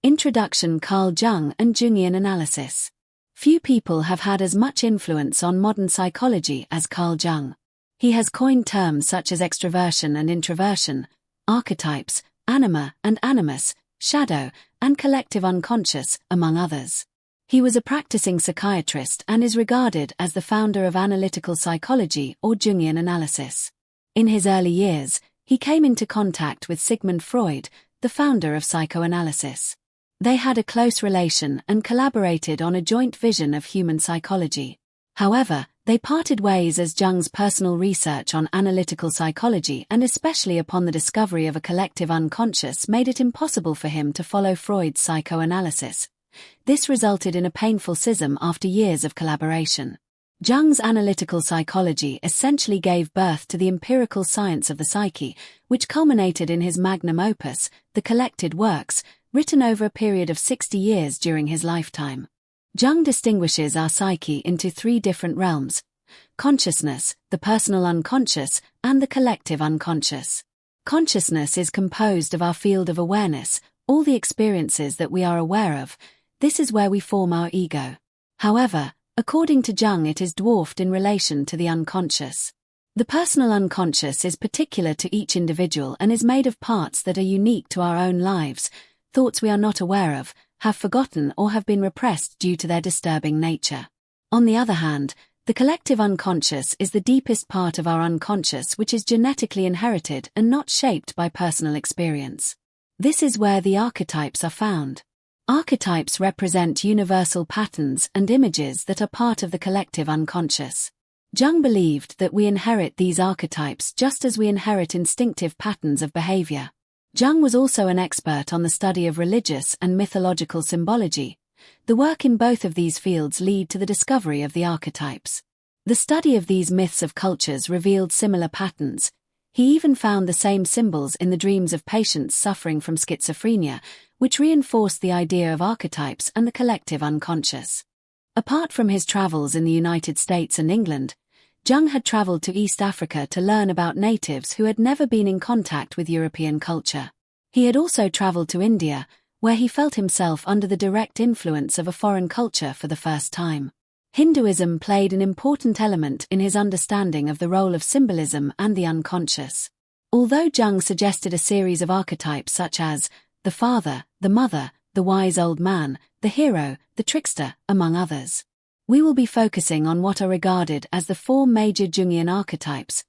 Introduction: Carl Jung and Jungian analysis. Few people have had as much influence on modern psychology as Carl Jung. He has coined terms such as extroversion and introversion, archetypes, anima and animus, shadow, and collective unconscious, among others. He was a practicing psychiatrist and is regarded as the founder of analytical psychology or Jungian analysis. In his early years, he came into contact with Sigmund Freud, the founder of psychoanalysis. They had a close relation and collaborated on a joint vision of human psychology. However, they parted ways as Jung's personal research on analytical psychology and especially upon the discovery of a collective unconscious made it impossible for him to follow Freud's psychoanalysis. This resulted in a painful schism after years of collaboration. Jung's analytical psychology essentially gave birth to the empirical science of the psyche, which culminated in his magnum opus, The Collected Works, written over a period of 60 years during his lifetime. Jung distinguishes our psyche into three different realms: consciousness, the personal unconscious, and the collective unconscious. Consciousness is composed of our field of awareness, all the experiences that we are aware of. This is where we form our ego. However, according to Jung, it is dwarfed in relation to the unconscious. The personal unconscious is particular to each individual and is made of parts that are unique to our own lives, thoughts we are not aware of, have forgotten or have been repressed due to their disturbing nature. On the other hand, the collective unconscious is the deepest part of our unconscious, which is genetically inherited and not shaped by personal experience. This is where the archetypes are found. Archetypes represent universal patterns and images that are part of the collective unconscious. Jung believed that we inherit these archetypes just as we inherit instinctive patterns of behavior. Jung was also an expert on the study of religious and mythological symbology. The work in both of these fields led to the discovery of the archetypes. The study of these myths of cultures revealed similar patterns. He even found the same symbols in the dreams of patients suffering from schizophrenia, which reinforced the idea of archetypes and the collective unconscious. Apart from his travels in the United States and England, Jung had traveled to East Africa to learn about natives who had never been in contact with European culture. He had also traveled to India, where he felt himself under the direct influence of a foreign culture for the first time. Hinduism played an important element in his understanding of the role of symbolism and the unconscious. Although Jung suggested a series of archetypes such as the father, the mother, the wise old man, the hero, the trickster, among others, we will be focusing on what are regarded as the four major Jungian archetypes: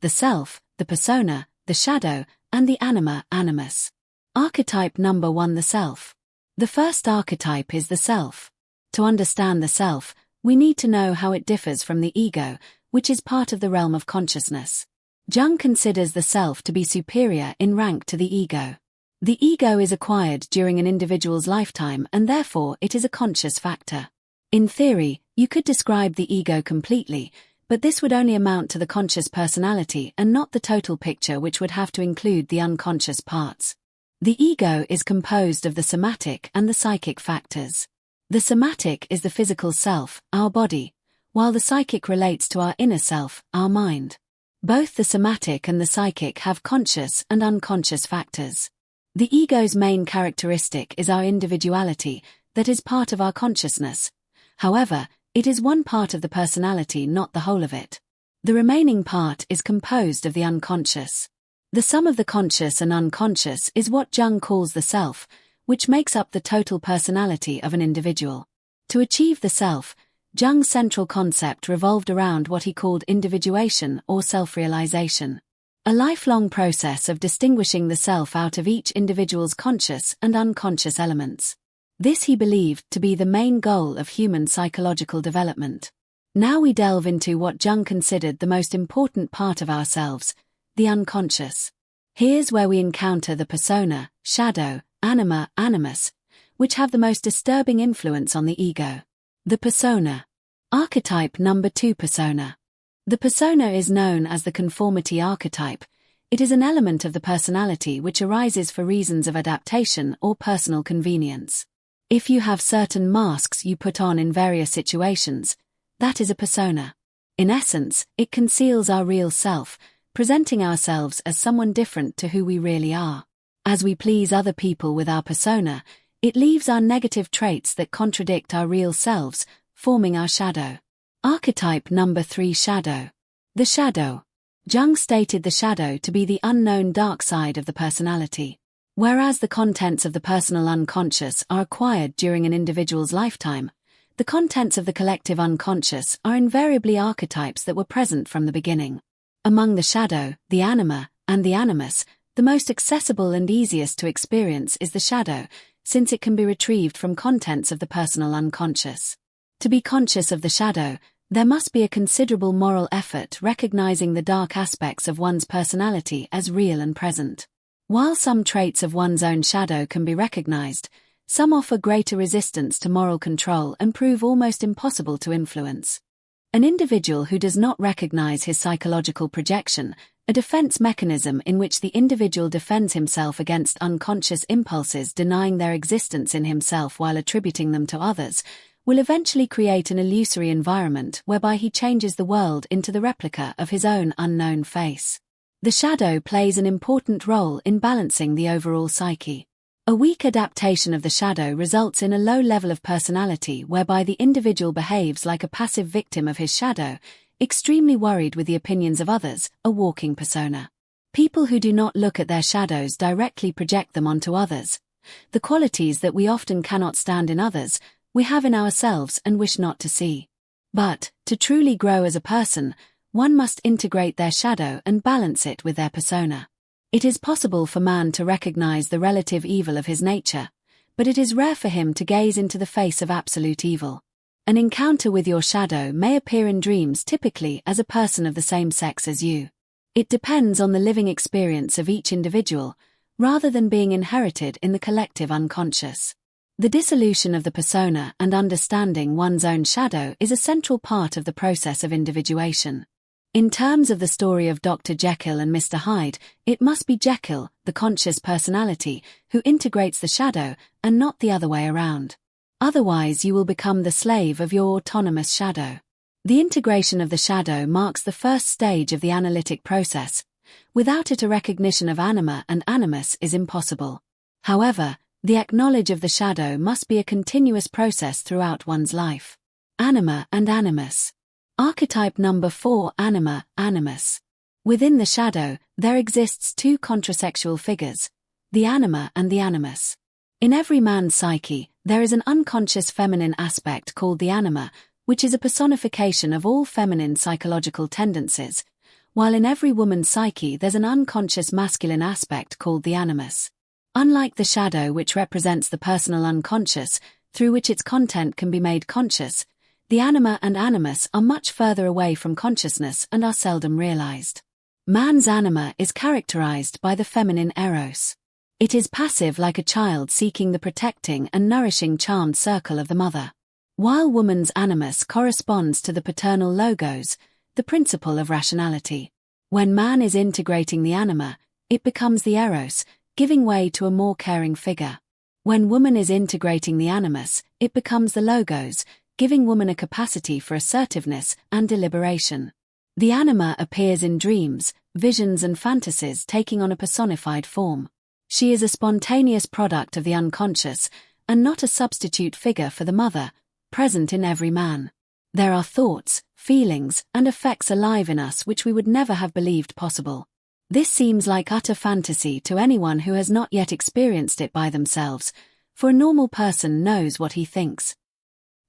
the self, the persona, the shadow, and the anima animus. Archetype number 1: the self. The first archetype is the self. To understand the self, we need to know how it differs from the ego, which is part of the realm of consciousness. Jung considers the self to be superior in rank to the ego. The ego is acquired during an individual's lifetime and therefore it is a conscious factor. In theory, you could describe the ego completely, but this would only amount to the conscious personality and not the total picture, which would have to include the unconscious parts. The ego is composed of the somatic and the psychic factors. The somatic is the physical self, our body, while the psychic relates to our inner self, our mind. Both the somatic and the psychic have conscious and unconscious factors. The ego's main characteristic is our individuality, that is part of our consciousness. However, it is one part of the personality, not the whole of it. The remaining part is composed of the unconscious. The sum of the conscious and unconscious is what Jung calls the self, which makes up the total personality of an individual. To achieve the self, Jung's central concept revolved around what he called individuation or self-realisation, a lifelong process of distinguishing the self out of each individual's conscious and unconscious elements. This he believed to be the main goal of human psychological development. Now we delve into what Jung considered the most important part of ourselves, the unconscious. Here's where we encounter the persona, shadow, anima animus, which have the most disturbing influence on the ego. The persona. Archetype number 2: persona. The persona is known as the conformity archetype. It is an element of the personality which arises for reasons of adaptation or personal convenience. If you have certain masks you put on in various situations, that is a persona. In essence, it conceals our real self, presenting ourselves as someone different to who we really are. As we please other people with our persona, It leaves our negative traits that contradict our real selves, forming our shadow. Archetype number 3: Shadow. The shadow. Jung stated the shadow to be the unknown dark side of the personality. Whereas the contents of the personal unconscious are acquired during an individual's lifetime, the contents of the collective unconscious are invariably archetypes that were present from the beginning. Among the shadow, the anima, and the animus, the most accessible and easiest to experience is the shadow, since it can be retrieved from contents of the personal unconscious. To be conscious of the shadow, there must be a considerable moral effort recognizing the dark aspects of one's personality as real and present. While some traits of one's own shadow can be recognized, some offer greater resistance to moral control and prove almost impossible to influence. An individual who does not recognize his psychological projection, a defense mechanism in which the individual defends himself against unconscious impulses denying their existence in himself while attributing them to others, will eventually create an illusory environment whereby he changes the world into the replica of his own unknown face. The shadow plays an important role in balancing the overall psyche. A weak adaptation of the shadow results in a low level of personality whereby the individual behaves like a passive victim of his shadow, extremely worried with the opinions of others, a walking persona. People who do not look at their shadows directly project them onto others. The qualities that we often cannot stand in others, we have in ourselves and wish not to see. But, to truly grow as a person, one must integrate their shadow and balance it with their persona. It is possible for man to recognize the relative evil of his nature, but it is rare for him to gaze into the face of absolute evil. An encounter with your shadow may appear in dreams typically as a person of the same sex as you. It depends on the living experience of each individual, rather than being inherited in the collective unconscious. The dissolution of the persona and understanding one's own shadow is a central part of the process of individuation. In terms of the story of Dr. Jekyll and Mr. Hyde, it must be Jekyll, the conscious personality, who integrates the shadow, and not the other way around. Otherwise you will become the slave of your autonomous shadow. The integration of the shadow marks the first stage of the analytic process. Without it, a recognition of anima and animus is impossible. However, the acknowledge of the shadow must be a continuous process throughout one's life. Anima and animus. Archetype number 4: Anima Animus. Within the shadow, there exists two contrasexual figures, the anima and the animus. In every man's psyche, there is an unconscious feminine aspect called the anima, which is a personification of all feminine psychological tendencies, while in every woman's psyche there's an unconscious masculine aspect called the animus. Unlike the shadow, which represents the personal unconscious, through which its content can be made conscious, the anima and animus are much further away from consciousness and are seldom realized. Man's anima is characterized by the feminine eros. It is passive like a child seeking the protecting and nourishing charmed circle of the mother. While woman's animus corresponds to the paternal logos, the principle of rationality. When man is integrating the anima, it becomes the eros, giving way to a more caring figure. When woman is integrating the animus, it becomes the logos, giving woman a capacity for assertiveness and deliberation. The anima appears in dreams, visions and fantasies, taking on a personified form. She is a spontaneous product of the unconscious, and not a substitute figure for the mother, present in every man. There are thoughts, feelings, and effects alive in us which we would never have believed possible. This seems like utter fantasy to anyone who has not yet experienced it by themselves, for a normal person knows what he thinks.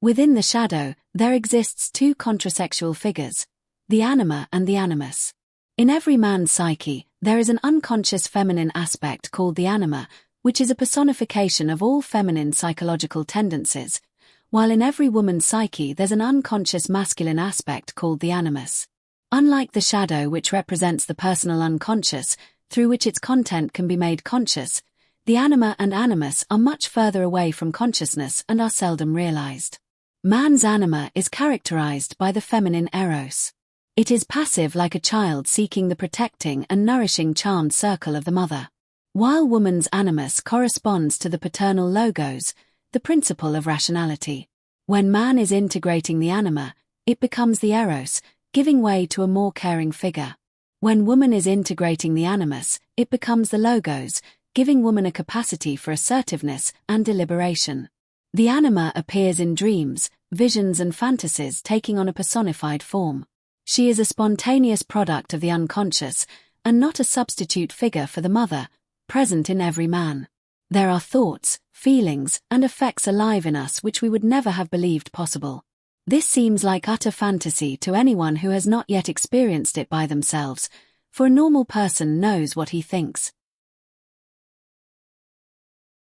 Within the shadow, there exists two contrasexual figures, the anima and the animus. In every man's psyche, there is an unconscious feminine aspect called the anima, which is a personification of all feminine psychological tendencies, while in every woman's psyche there's an unconscious masculine aspect called the animus. Unlike the shadow, which represents the personal unconscious, through which its content can be made conscious, the anima and animus are much further away from consciousness and are seldom realized. Man's anima is characterized by the feminine eros. It is passive like a child seeking the protecting and nourishing charmed circle of the mother. While woman's animus corresponds to the paternal logos, the principle of rationality. When man is integrating the anima, it becomes the eros, giving way to a more caring figure. When woman is integrating the animus, it becomes the logos, giving woman a capacity for assertiveness and deliberation. The anima appears in dreams, visions and fantasies, taking on a personified form. She is a spontaneous product of the unconscious, and not a substitute figure for the mother, present in every man. There are thoughts, feelings, and effects alive in us which we would never have believed possible. This seems like utter fantasy to anyone who has not yet experienced it by themselves, for a normal person knows what he thinks.